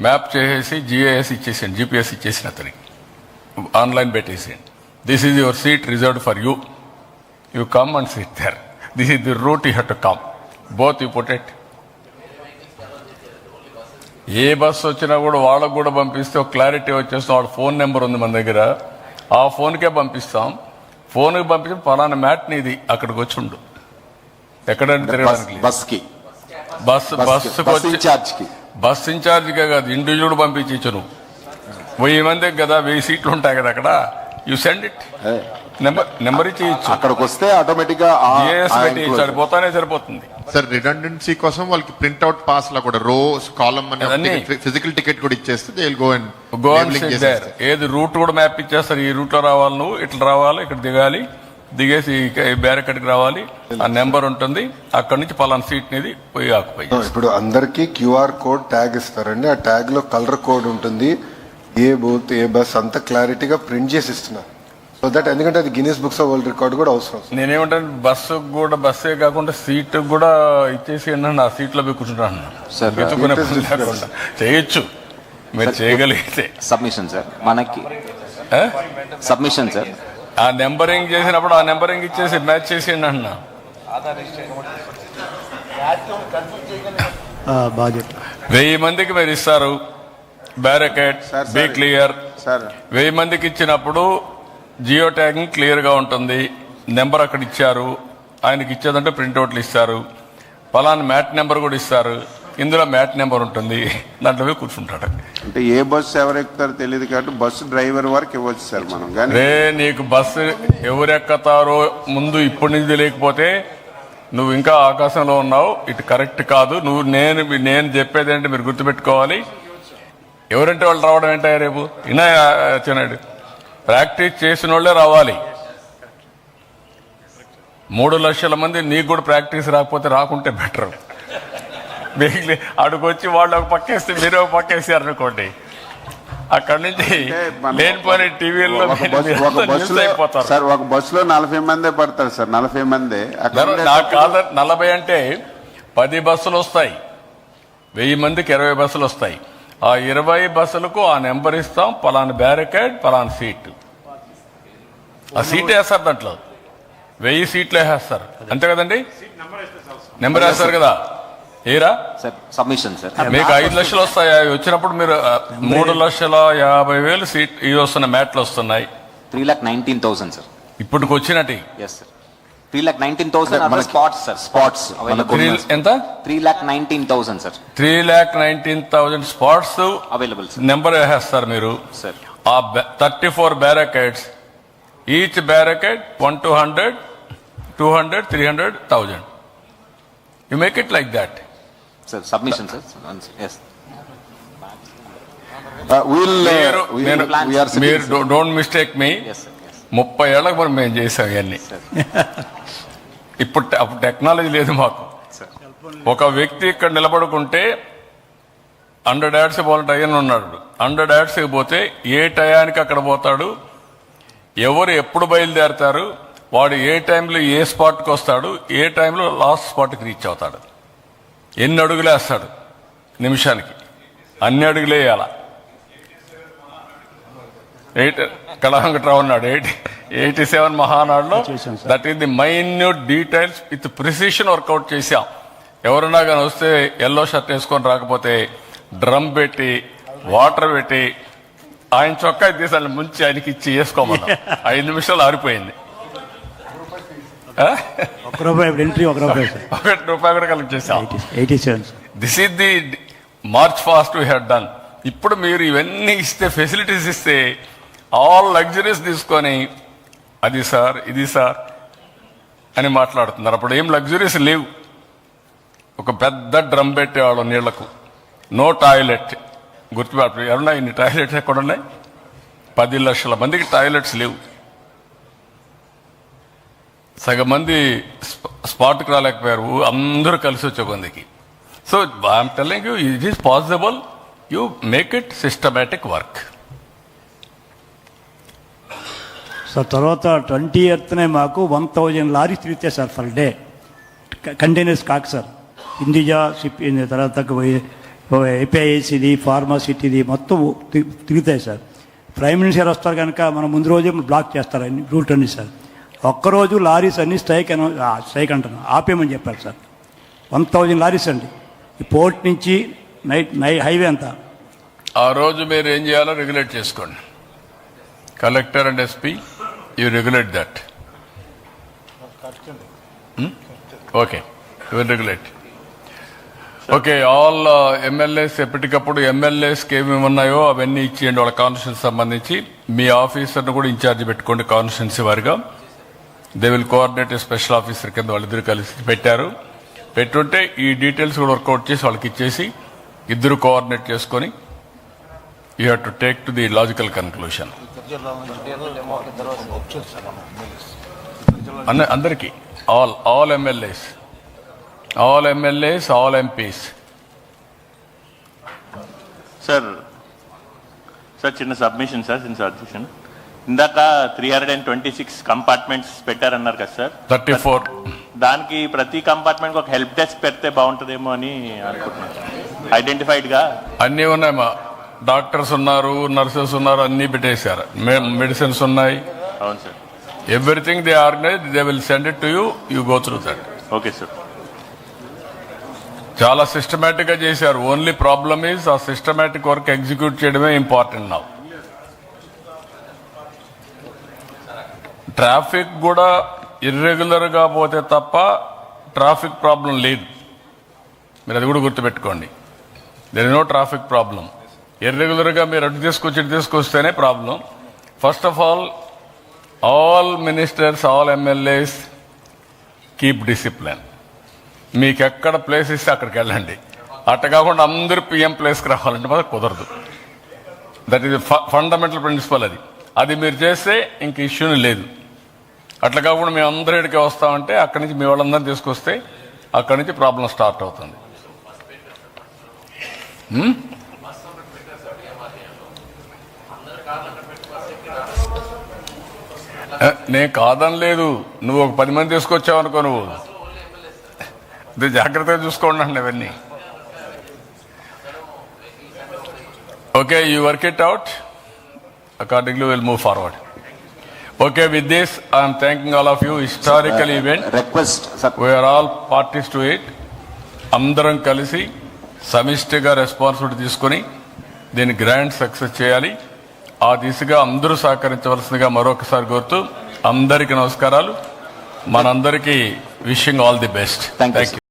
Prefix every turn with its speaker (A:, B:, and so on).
A: Map చేసేసి GIS ఇచ్చేసేయండి, GPS ఇచ్చేసిన అతనికి ఆన్లైన్ పెట్టేసేయండి. This is your seat reserved for you, you come and sit there, this is the route you have to come, both you put it. ఏ bus వచ్చినా కూడా వాళ్ళకు కూడా పంపిస్తే ఒక క్లారిటీ వచ్చేస్తాం. వాళ్ళ ఫోన్ నెంబర్ ఉంది మన దగ్గర, ఆ ఫోన్కే పంపిస్తాం. ఫోన్కి పంపించి పలానా మ్యాట్ నీది అక్కడికి వచ్చి ఉండు, ఎక్కడంటే తిరగడానికి బస్ ఇన్ఛార్జ్గా కాదు, ఇండివిజువల్ పంపించు. నువ్వు 1000 మందికి కదా, 1000 సీట్లు ఉంటాయి కదా అక్కడ, యూ సెండ్ ఇట్, నెంబర్ ఇచ్చి
B: అక్కడికి వస్తే ఆటోమేటిక్ గా
A: సరిపోతానే సరిపోతుంది.
C: సార్ రిడెండెన్సీ కోసం వాళ్ళకి ప్రింట్అవుట్ పాస్ లా కూడా రోస్ కాలమ్ అని ఫిజికల్ టికెట్ కూడా ఇచ్చేస్తే దే విల్ గో అండ్
A: ఏది రూట్ కూడా మ్యాప్ ఇచ్చేస్తారు. ఈ రూట్ లో రావాలి, నువ్వు ఇట్లా రావాలి, ఇక్కడ దిగాలి, దిగేసి బ్యారికేడ్కి రావాలి, ఆ నెంబర్ ఉంటుంది, అక్కడ నుంచి పలానా సీట్ అనేది పోయి ఆకుపోయి.
D: ఇప్పుడు అందరికి క్యూఆర్ కోడ్ ట్యాగ్ ఇస్తారండి, ఆ ట్యాగ్ లో కలర్ కోడ్ ఉంటుంది, ఏ బూత్ ఏ బస్ అంతా క్లారిటీగా ప్రింట్ చేసి ఇస్తున్నారు. సో దట్ ఎందుకంటే అది Guinness books of world record కూడా అవసరం.
A: నేనేమంటాను, బస్సు కూడా బస్సే కాకుండా సీట్ కూడా ఇచ్చేసి ఆ సీట్లో పోయి కూర్చుంటాను, చేయొచ్చు మీరు చేయగలిగితే.
E: సబ్మిషన్ సార్, మనకి సబ్మిషన్ సార్,
A: ఆ నెంబరింగ్ చేసినప్పుడు ఆ నెంబరింగ్ ఇచ్చేసి మ్యాచ్ చేసేయండి అన్న. 1000 మందికి మీరు ఇస్తారు బ్యారికేడ్, బీ క్లియర్. 1000 మందికి ఇచ్చినప్పుడు జియో ట్యాగింగ్ క్లియర్ గా ఉంటుంది, నెంబర్ అక్కడ ఇచ్చారు, ఆయనకి ఇచ్చేదంటే ప్రింట్అవుట్లు ఇస్తారు, పలానా మ్యాట్ నెంబర్ కూడా ఇస్తారు, ఇందులో మ్యాట్ నెంబర్ ఉంటుంది, దాంట్లో పోయి కూర్చుంటాడు.
B: అంటే ఏ బస్సు ఎవరు ఎక్కుతారో తెలియదు కాబట్టి బస్సు డ్రైవర్ వరకు ఇవ్వచ్చు సార్ మనం.
A: రే నీకు బస్సు ఎవరు ఎక్కుతారో ముందు ఇప్పటి నుంచి తెలియకపోతే నువ్వు ఇంకా ఆకాశంలో ఉన్నావు, ఇటు కరెక్ట్ కాదు. నువ్వు నేను చెప్పేది ఏంటి మీరు గుర్తుపెట్టుకోవాలి. ఎవరంటే వాళ్ళు రావడం ఏంటయ్యా రేపు ఇన్నా చిన్నాడు, ప్రాక్టీస్ చేసిన వాళ్ళే రావాలి. 3 లక్షల మంది నీకు కూడా ప్రాక్టీస్ రాకపోతే రాకుంటే బెటర్. మిగిలి అడుగొచ్చి వాళ్ళు ఒక పక్కేస్తే మీరు ఒక పక్కేసారు అనుకోండి, అక్కడి నుంచి లేనిపోయిన టీవీల్లో అయిపోతారు.
B: సార్ ఒక బస్సులో 40 మందే పడతారు సార్, 40 మందే.
A: నాకు కాదు 40 అంటే 10 బస్సులు వస్తాయి, 1000 మందికి 20 బస్సులు వస్తాయి. ఆ 20 బస్సులకు ఆ నెంబర్ ఇస్తాం, పలానా బ్యారికేడ్, పలానా సీట్, ఆ సీట్ వేస్తారు, దాంట్లో 1000 సీట్లు వేసేస్తారు, అంతే కదండి, నెంబర్ వేస్తారు కదా. ఏరా
E: సబ్మిషన్ సార్,
A: మీకు 5 లక్షలు వస్తాయి, వచ్చినప్పుడు మీరు 3,50,000 సీట్ ఇవి వస్తున్నాయి, మ్యాట్లు వస్తున్నాయి.
E: 3,19,000 సార్
A: ఇప్పటికి వచ్చినట్టు.
E: 3,19,000 స్పాట్స్ సార్, స్పాట్స్
A: ఎంత?
E: 3,19,000 sir,
A: 3,19,000 spots
E: available sir.
A: Number వేసేస్తారు మీరు
E: సార్.
A: ఆ 34 barricades, each barricade 100, 200, 300,000. You make it like that.
E: Sir, submission, sir. Yes.
A: మీరు డోంట్ మిస్టేక్ మీ. 30 ఏళ్ళకి మనం మేము చేసాం ఇవన్నీ. ఇప్పుడు అప్పుడు టెక్నాలజీ లేదు మాకు. ఒక వ్యక్తి ఇక్కడ నిలబడుకుంటే 100 యాడ్స్ పోవాలంటే అయ్యని ఉన్నాడు, 100 యాడ్స్కి పోతే ఏ టయానికి అక్కడ పోతాడు, ఎవరు ఎప్పుడు బయలుదేరతారు, వాడు ఏ టైంలో ఏ స్పాట్కి వస్తాడు, ఏ టైంలో లాస్ట్ స్పాట్కి రీచ్ అవుతాడు, ఎన్ని అడుగులు వేస్తాడు నిమిషానికి, అన్ని అడుగులే వేయాల. 8 కళాంకట్రావు ఉన్నాడు 87 మహానాడులో. That is the minute details with precision work out చేశాం. ఎవరన్నా కానీ వస్తే ఎల్లో షర్ట్ వేసుకొని రాకపోతే డ్రమ్ పెట్టి వాటర్ పెట్టి ఆయన చొక్కా తీసాను ముంచి ఆయనకి ఇచ్చి వేసుకోమన్నా, 5 నిమిషాలు ఆరిపోయింది.
F: 1 రూపాయి ఎంట్రీ, 1 రూపాయి
A: 1 రూపాయి కూడా కలెక్ట్ చేసాం.
F: 87.
A: This is the March fast we had done. ఇప్పుడు మీరు ఇవన్నీ ఇస్తే, ఫెసిలిటీస్ ఇస్తే, ఆల్ లగ్జరీస్ తీసుకొని అది సార్ ఇది సార్ అని మాట్లాడుతున్నారు. అప్పుడు ఏం లగ్జరీస్ లేవు. ఒక పెద్ద డ్రమ్ పెట్టేవాళ్ళు నీళ్లకు, నో టాయిలెట్. గుర్తుపెట్టు, ఎవరున్నా ఇన్ని టాయిలెట్స్ ఎక్కడ ఉన్నాయి? 10 లక్షల మందికి టాయిలెట్స్ లేవు. సగం మంది స్పాట్కి రాలేకపోయారు, అందరూ కలిసి వచ్చే కొందికి. So I'm telling you, it is possible, you make it systematic work.
F: Sir తర్వాత 20th మాకు 1000 లారీస్ తిరిగితే సార్ పర్ డే, కంటైనర్స్ కాకు సార్. ఇండిజా షిప్ తర్వాత ఏపీఐసిది ఫార్మాసిటీది మొత్తం తిరుగుతాయి సార్. ప్రైమ్ మినిస్టర్ వస్తారు కనుక మనం ముందు రోజే బ్లాక్ చేస్తారు అన్ని రూట్ అన్ని సార్. ఒక్కరోజు లారీస్ అన్ని స్ట్రైక్ అంటున్నాను ఆపేయమని చెప్పారు సార్. 1000 లారీస్ అండి ఈ పోర్ట్ నుంచి నైట్ హైవే అంతా.
A: ఆ రోజు మీరు ఏం చేయాలో రెగ్యులేట్ చేసుకోండి. Collector and SP you regulate that. Okay, you will regulate. Okay, all MLAs ఎప్పటికప్పుడు ఎమ్మెల్యేస్కి ఏమేమి ఉన్నాయో అవన్నీ ఇచ్చేయండి వాళ్ళ కాన్స్టిట్యూన్సీ సంబంధించి. మీ ఆఫీసర్ను కూడా ఇన్ఛార్జ్ పెట్టుకోండి కాన్స్టిట్యూన్సీ వారిగా. They will coordinate special officer కింద వాళ్ళిద్దరు కలిసి పెట్టారు. పెట్టుంటే ఈ డీటెయిల్స్ కూడా వర్కౌట్ చేసి వాళ్ళకి ఇచ్చేసి ఇద్దరు కోఆర్డినేట్ చేసుకొని you have to take to the logical conclusion. అందరికీ all MLAs, all MPs.
G: Sir చిన్న సబ్మిషన్ సార్, చిన్న సబ్మిషన్. ఇందాక 326 కంపార్ట్మెంట్స్ పెట్టారన్నారు కదా సార్,
A: 34.
G: దానికి ప్రతి కంపార్ట్మెంట్ ఒక హెల్ప్ డెస్క్ పెడితే బాగుంటుందేమో అని అనుకుంటున్నాను. ఐడెంటిఫైడ్ గా
A: అన్నీ ఉన్నాయి మా డాక్టర్స్ ఉన్నారు, నర్సెస్ ఉన్నారు, అన్నీ పెట్టేశారు. మెడిసిన్స్ ఉన్నాయి.
G: అవును sir.
A: Everything they organise, they will send it to you go through that.
G: Okay sir.
A: చాలా సిస్టమేటిక్ గా చేశారు. ఓన్లీ ప్రాబ్లమ్ ఈజ్ ఆ సిస్టమేటిక్ వర్క్ ఎగ్జిక్యూట్ చేయడమే ఇంపార్టెంట్ నౌ. ట్రాఫిక్ కూడా ఇర్రెగ్యులర్ గా పోతే తప్ప ట్రాఫిక్ ప్రాబ్లం లేదు. మీరు అది కూడా గుర్తుపెట్టుకోండి. There is no traffic problem. Irregular గా మీరు అటు తీసుకొస్తేనే problem. First of all ministers, all MLAs keep discipline. మీకు ఎక్కడ ప్లేస్ ఇస్తే అక్కడికి వెళ్ళండి. అట్ట కాకుండా అందరూ పిఎం ప్లేస్కి రావాలంటే మాత్రం కుదరదు. That is fundamental principal. అది మీరు చేస్తే ఇంక ఇష్యూని లేదు. అట్లా కాకుండా మేము అందరూ ఇక్కడికి వస్తామంటే అక్కడి నుంచి మీ వాళ్ళందరినీ తీసుకొస్తే అక్కడి నుంచి ప్రాబ్లం స్టార్ట్ అవుతుంది. నేను కాదని లేదు, నువ్వు ఒక 10 మంది తీసుకొచ్చావు అనుకో, నువ్వు ఇది జాగ్రత్తగా చూసుకోండి అండి ఇవన్నీ. Okay, you work it out accordingly, will move forward. Okay, with this I'm thanking all of you. Historical event,
E: request sir,
A: we are all parties to it. అందరం కలిసి సమిష్టిగా రెస్పాన్సిబిలిటీ తీసుకొని దీన్ని గ్రాండ్ సక్సెస్ చేయాలి. ఆ దిశగా అందరూ సహకరించవలసిందిగా మరొకసారి కోరుతూ అందరికీ నమస్కారాలు. మనందరికీ wishing all the best.
E: Thank you,
A: thank you.